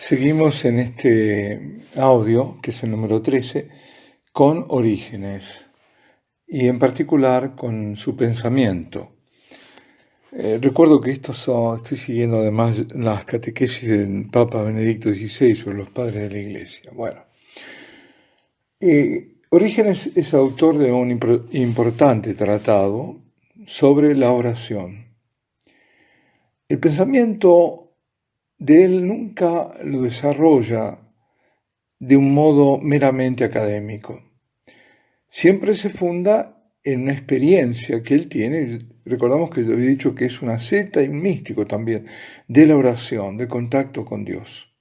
Seguimos en este audio, que es el número 13, con Orígenes y en particular con su pensamiento. Recuerdo que estoy siguiendo además las catequesis del Papa Benedicto XVI sobre los padres de la Iglesia. Bueno, Orígenes es autor de un importante tratado sobre la oración. El pensamiento de él nunca lo desarrolla de un modo meramente académico. Siempre se funda en una experiencia que él tiene. Recordamos que yo había dicho que es una secta y un místico también, de la oración, del contacto con Dios.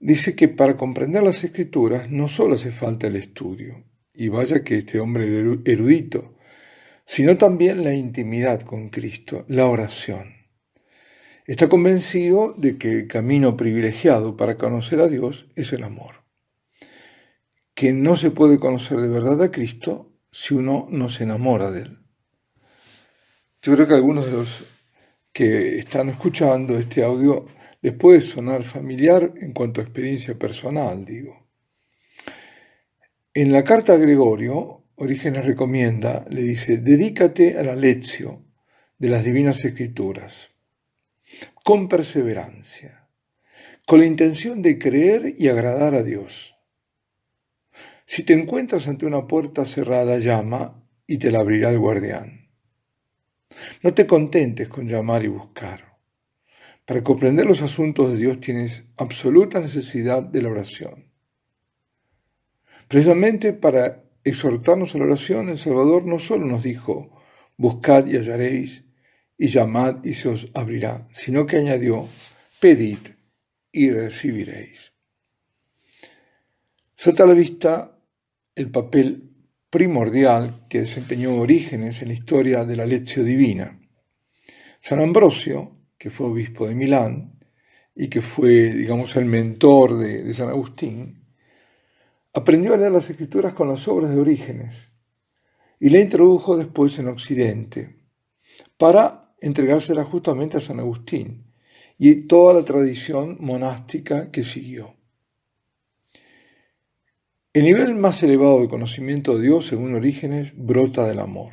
Dice que para comprender las Escrituras no solo hace falta el estudio, y vaya que este hombre era erudito, sino también la intimidad con Cristo, la oración. Está convencido de que el camino privilegiado para conocer a Dios es el amor, que no se puede conocer de verdad a Cristo si uno no se enamora de Él. Yo creo que a algunos de los que están escuchando este audio les puede sonar familiar en cuanto a experiencia personal, digo. En la carta a Gregorio, Orígenes recomienda, le dice, dedícate a la lectio de las divinas escrituras, con perseverancia, con la intención de creer y agradar a Dios. Si te encuentras ante una puerta cerrada, llama y te la abrirá el guardián. No te contentes con llamar y buscar. Para comprender los asuntos de Dios tienes absoluta necesidad de la oración. Precisamente para exhortarnos a la oración, el Salvador no solo nos dijo, buscad y hallaréis, y llamad y se os abrirá, sino que añadió, pedid y recibiréis. Salta a la vista el papel primordial que desempeñó Orígenes en la historia de la lectio divina. San Ambrosio, que fue obispo de Milán y que fue, digamos, el mentor de San Agustín, aprendió a leer las Escrituras con las obras de Orígenes y la introdujo después en Occidente para entregárselas justamente a San Agustín y toda la tradición monástica que siguió. El nivel más elevado de conocimiento de Dios, según Orígenes, brota del amor.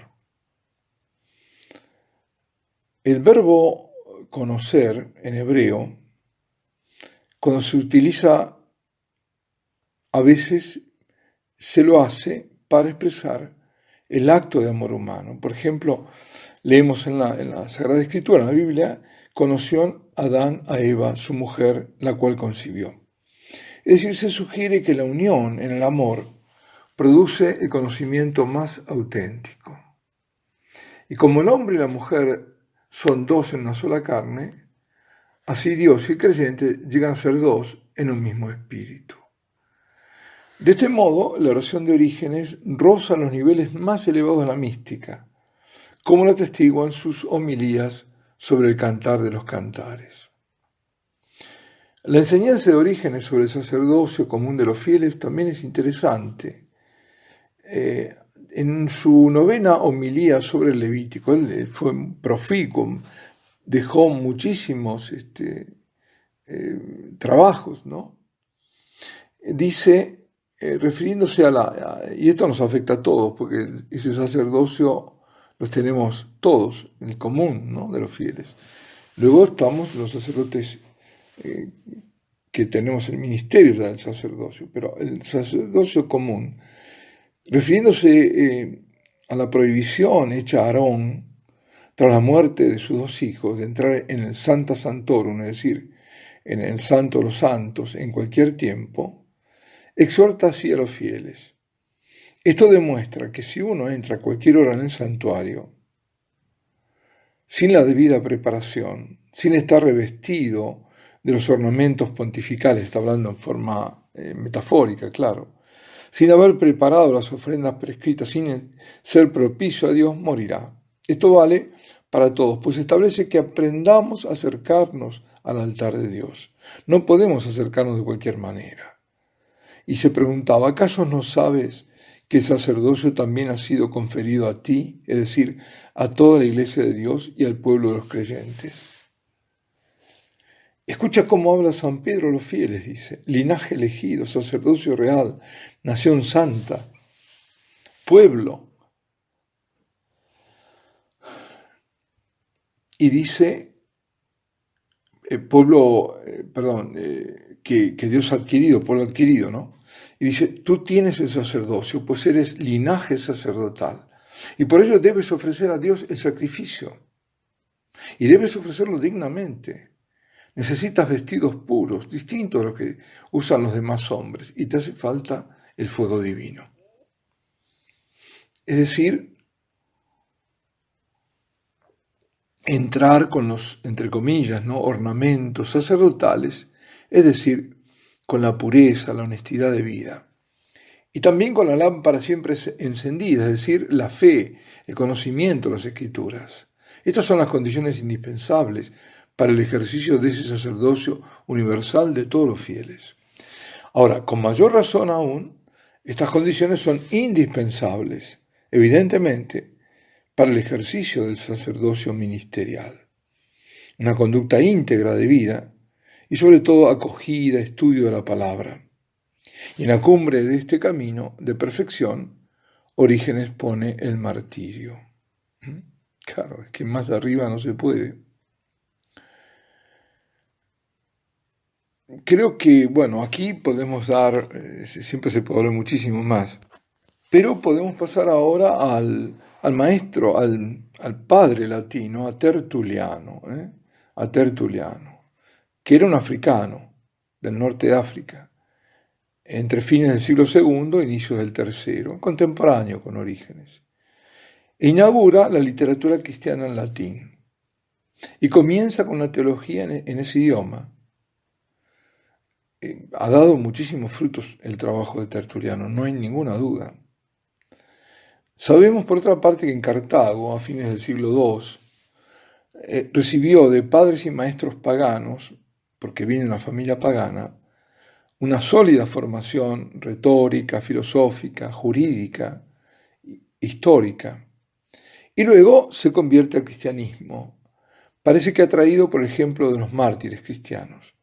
El verbo conocer en hebreo, cuando se utiliza, a veces se lo hace para expresar el acto de amor humano. Por ejemplo, leemos en la Sagrada Escritura, en la Biblia, conoció Adán a Eva, su mujer, la cual concibió. Es decir, se sugiere que la unión en el amor produce el conocimiento más auténtico. Y como el hombre y la mujer son dos en una sola carne, así Dios y el creyente llegan a ser dos en un mismo espíritu. De este modo, la oración de Orígenes roza los niveles más elevados de la mística, como lo atestiguan sus homilías sobre el Cantar de los Cantares. La enseñanza de Orígenes sobre el sacerdocio común de los fieles también es interesante. En su novena homilía sobre el Levítico, él fue proficuo, dejó muchísimos trabajos, ¿no? Dice, refiriéndose y esto nos afecta a todos, porque ese sacerdocio los tenemos todos, en el común, ¿no?, de los fieles. Luego estamos los sacerdotes que tenemos el ministerio del sacerdocio, pero el sacerdocio común, refiriéndose a la prohibición hecha a Aarón tras la muerte de sus dos hijos de entrar en el Sancta Sanctorum, es decir, en el Santo de los Santos, en cualquier tiempo, exhorta así a los fieles. Esto demuestra que si uno entra a cualquier hora en el santuario, sin la debida preparación, sin estar revestido de los ornamentos pontificales, está hablando en forma metafórica, claro, sin haber preparado las ofrendas prescritas, sin ser propicio a Dios, morirá. Esto vale para todos, pues establece que aprendamos a acercarnos al altar de Dios. No podemos acercarnos de cualquier manera. Y se preguntaba, ¿acaso no sabes que el sacerdocio también ha sido conferido a ti, es decir, a toda la Iglesia de Dios y al pueblo de los creyentes? Escucha cómo habla San Pedro a los fieles, dice: linaje elegido, sacerdocio real, nación santa, pueblo. Y dice, que Dios ha adquirido, pueblo adquirido, ¿no? Y dice, tú tienes el sacerdocio, pues eres linaje sacerdotal. Y por ello debes ofrecer a Dios el sacrificio. Y debes ofrecerlo dignamente. Necesitas vestidos puros, distintos a los que usan los demás hombres, y te hace falta el fuego divino. Es decir, entrar con los, entre comillas, ¿no?, ornamentos sacerdotales, es decir, con la pureza, la honestidad de vida. Y también con la lámpara siempre encendida, es decir, la fe, el conocimiento de las Escrituras. Estas son las condiciones indispensables para el ejercicio de ese sacerdocio universal de todos los fieles. Ahora, con mayor razón aún, estas condiciones son indispensables, evidentemente, para el ejercicio del sacerdocio ministerial. Una conducta íntegra de vida y sobre todo acogida, estudio de la palabra. Y en la cumbre de este camino de perfección, Orígenes pone el martirio. Claro, es que más arriba no se puede. Creo que, bueno, aquí podemos dar, siempre se puede hablar muchísimo más, pero podemos pasar ahora al maestro, al padre latino, a Tertuliano, que era un africano del norte de África, entre fines del siglo II e inicios del III, contemporáneo con Orígenes. E inaugura la literatura cristiana en latín y comienza con la teología en ese idioma. Ha dado muchísimos frutos el trabajo de Tertuliano, no hay ninguna duda. Sabemos, por otra parte, que en Cartago, a fines del siglo II, recibió de padres y maestros paganos, porque viene de una familia pagana, una sólida formación retórica, filosófica, jurídica, histórica. Y luego se convierte al cristianismo. Parece que atraído por el ejemplo de los mártires cristianos.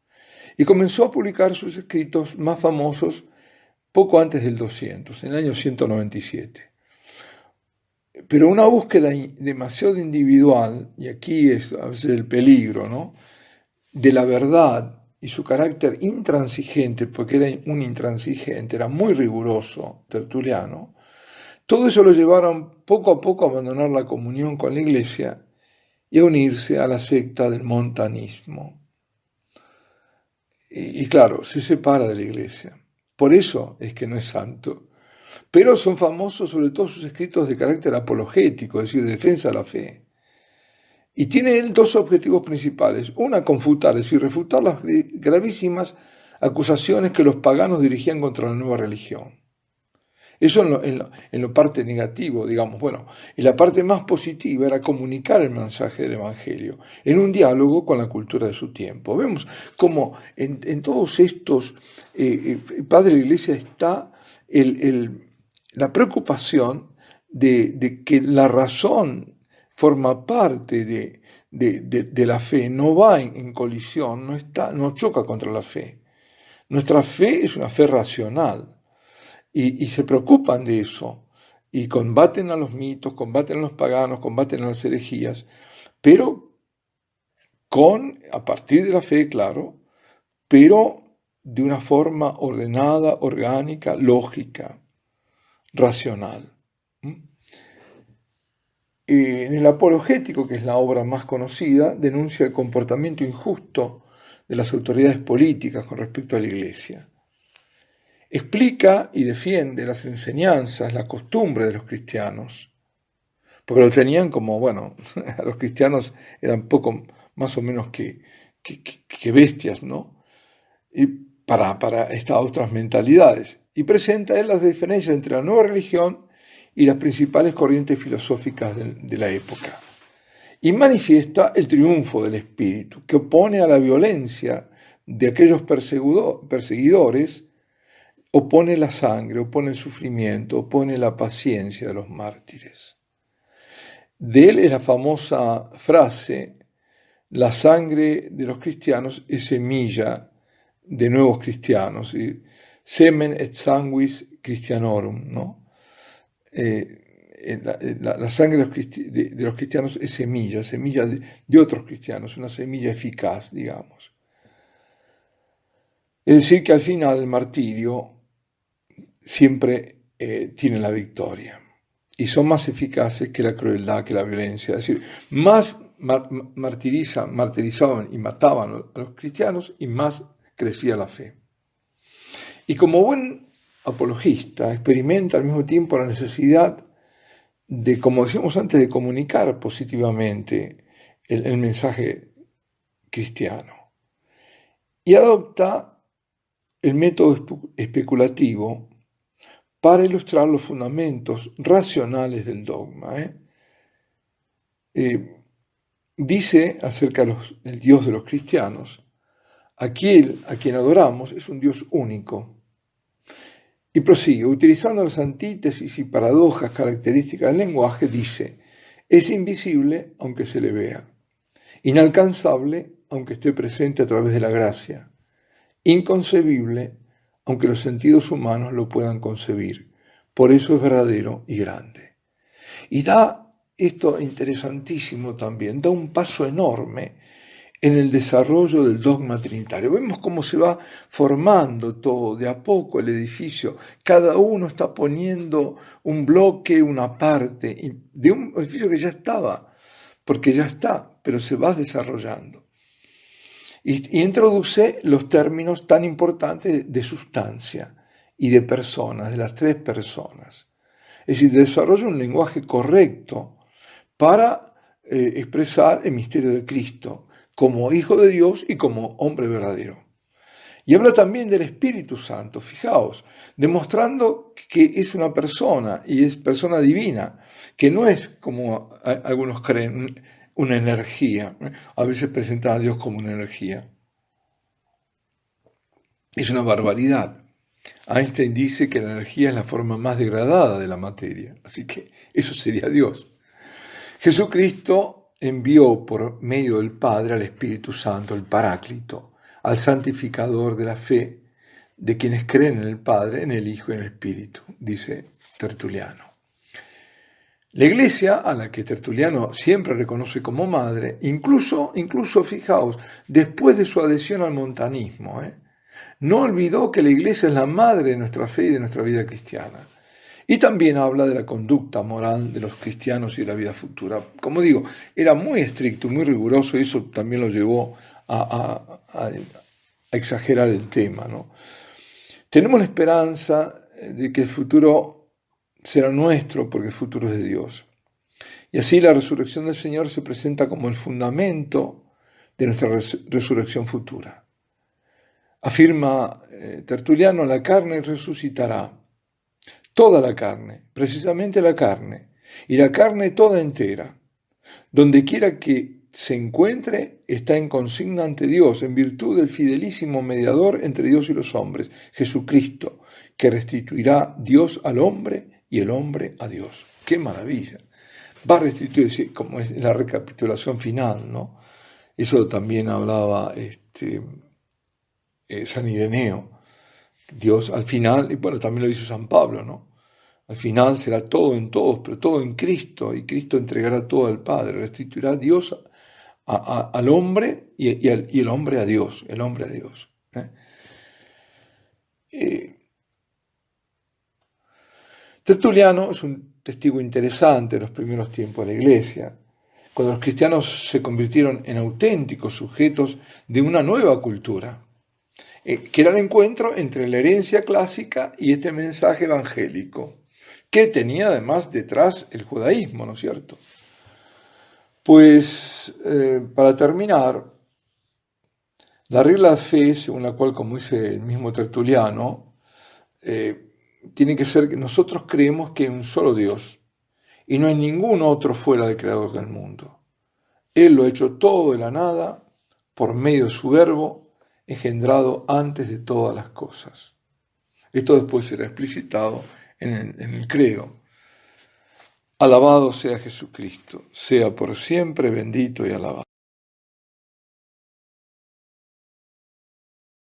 Y comenzó a publicar sus escritos más famosos poco antes del 200, en el año 197. Pero una búsqueda demasiado individual, y aquí es a veces el peligro, ¿no?, de la verdad y su carácter intransigente, porque era un intransigente, era muy riguroso, Tertuliano, todo eso lo llevaron poco a poco a abandonar la comunión con la Iglesia y a unirse a la secta del montanismo. Y claro, se separa de la Iglesia. Por eso es que no es santo. Pero son famosos sobre todo sus escritos de carácter apologético, es decir, de defensa de la fe. Y tiene él dos objetivos principales. Una, confutar, es decir, refutar las gravísimas acusaciones que los paganos dirigían contra la nueva religión. Eso en lo parte negativo, digamos. Bueno, y la parte más positiva era comunicar el mensaje del Evangelio en un diálogo con la cultura de su tiempo. Vemos cómo en todos estos padres de la Iglesia está la preocupación de que la razón forma parte de la fe, no va en colisión, no choca contra la fe. Nuestra fe es una fe racional. Y se preocupan de eso, y combaten a los mitos, combaten a los paganos, combaten a las herejías, pero a partir de la fe, claro, pero de una forma ordenada, orgánica, lógica, racional. En el Apologético, que es la obra más conocida, denuncia el comportamiento injusto de las autoridades políticas con respecto a la Iglesia. Explica y defiende las enseñanzas, la costumbre de los cristianos, porque lo tenían como, bueno, a los cristianos eran poco más o menos que bestias, ¿no? Y para estas otras mentalidades. Y presenta él las diferencias entre la nueva religión y las principales corrientes filosóficas de la época. Y manifiesta el triunfo del espíritu, que opone a la violencia de aquellos perseguidores, opone la sangre, opone el sufrimiento, opone la paciencia de los mártires. De él es la famosa frase: la sangre de los cristianos es semilla de nuevos cristianos, ¿sí? Semen et sanguis Christianorum, ¿no? La sangre de los cristianos es semilla de otros cristianos, una semilla eficaz, digamos. Es decir, que al final el martirio siempre tiene la victoria y son más eficaces que la crueldad, que la violencia. Es decir, más martirizaban y mataban a los cristianos y más crecía la fe. Y como buen apologista experimenta al mismo tiempo la necesidad de, como decíamos antes, de comunicar positivamente el mensaje cristiano. Y adopta el método especulativo para ilustrar los fundamentos racionales del dogma. Dice acerca del Dios de los cristianos: aquel a quien adoramos es un Dios único. Y prosigue, utilizando las antítesis y paradojas características del lenguaje, dice: es invisible aunque se le vea, inalcanzable aunque esté presente a través de la gracia, inconcebible aunque los sentidos humanos lo puedan concebir. Por eso es verdadero y grande. Y da esto interesantísimo también, da un paso enorme en el desarrollo del dogma trinitario. Vemos cómo se va formando todo, de a poco el edificio. Cada uno está poniendo un bloque, una parte, de un edificio que ya estaba, porque ya está, pero se va desarrollando. Y introduce los términos tan importantes de sustancia y de personas, de las tres personas. Es decir, desarrolla un lenguaje correcto para expresar el misterio de Cristo como Hijo de Dios y como hombre verdadero. Y habla también del Espíritu Santo, fijaos, demostrando que es una persona y es persona divina, que no es como algunos creen, una energía. A veces presentan a Dios como una energía. Es una barbaridad. Einstein dice que la energía es la forma más degradada de la materia, así que eso sería Dios. Jesucristo envió por medio del Padre al Espíritu Santo, el Paráclito, al santificador de la fe, de quienes creen en el Padre, en el Hijo y en el Espíritu, dice Tertuliano. La Iglesia, a la que Tertuliano siempre reconoce como madre, incluso fijaos, después de su adhesión al montanismo, no olvidó que la Iglesia es la madre de nuestra fe y de nuestra vida cristiana. Y también habla de la conducta moral de los cristianos y de la vida futura. Como digo, era muy estricto, muy riguroso, y eso también lo llevó a exagerar el tema, ¿no? Tenemos la esperanza de que el futuro será nuestro, porque el futuro es de Dios. Y así la resurrección del Señor se presenta como el fundamento de nuestra resurrección futura. Afirma Tertuliano: la carne resucitará, toda la carne, precisamente la carne, y la carne toda entera. Donde quiera que se encuentre, está en consigna ante Dios, en virtud del fidelísimo mediador entre Dios y los hombres, Jesucristo, que restituirá Dios al hombre y el hombre a Dios. ¡Qué maravilla! Va a restituir, como es la recapitulación final, ¿no? Eso también hablaba San Ireneo. Dios al final, y bueno, también lo hizo San Pablo, ¿no? Al final será todo en todos, pero todo en Cristo, y Cristo entregará todo al Padre, restituirá Dios al hombre y el hombre a Dios, el hombre a Dios. Tertuliano es un testigo interesante de los primeros tiempos de la Iglesia, cuando los cristianos se convirtieron en auténticos sujetos de una nueva cultura, que era el encuentro entre la herencia clásica y este mensaje evangélico, que tenía además detrás el judaísmo, ¿no es cierto? Pues, para terminar, la regla de fe, según la cual, como dice el mismo Tertuliano, tiene que ser que nosotros creemos que hay un solo Dios y no hay ningún otro fuera del Creador del mundo. Él lo ha hecho todo de la nada por medio de su verbo, engendrado antes de todas las cosas. Esto después será explicitado en el credo. Alabado sea Jesucristo, sea por siempre bendito y alabado.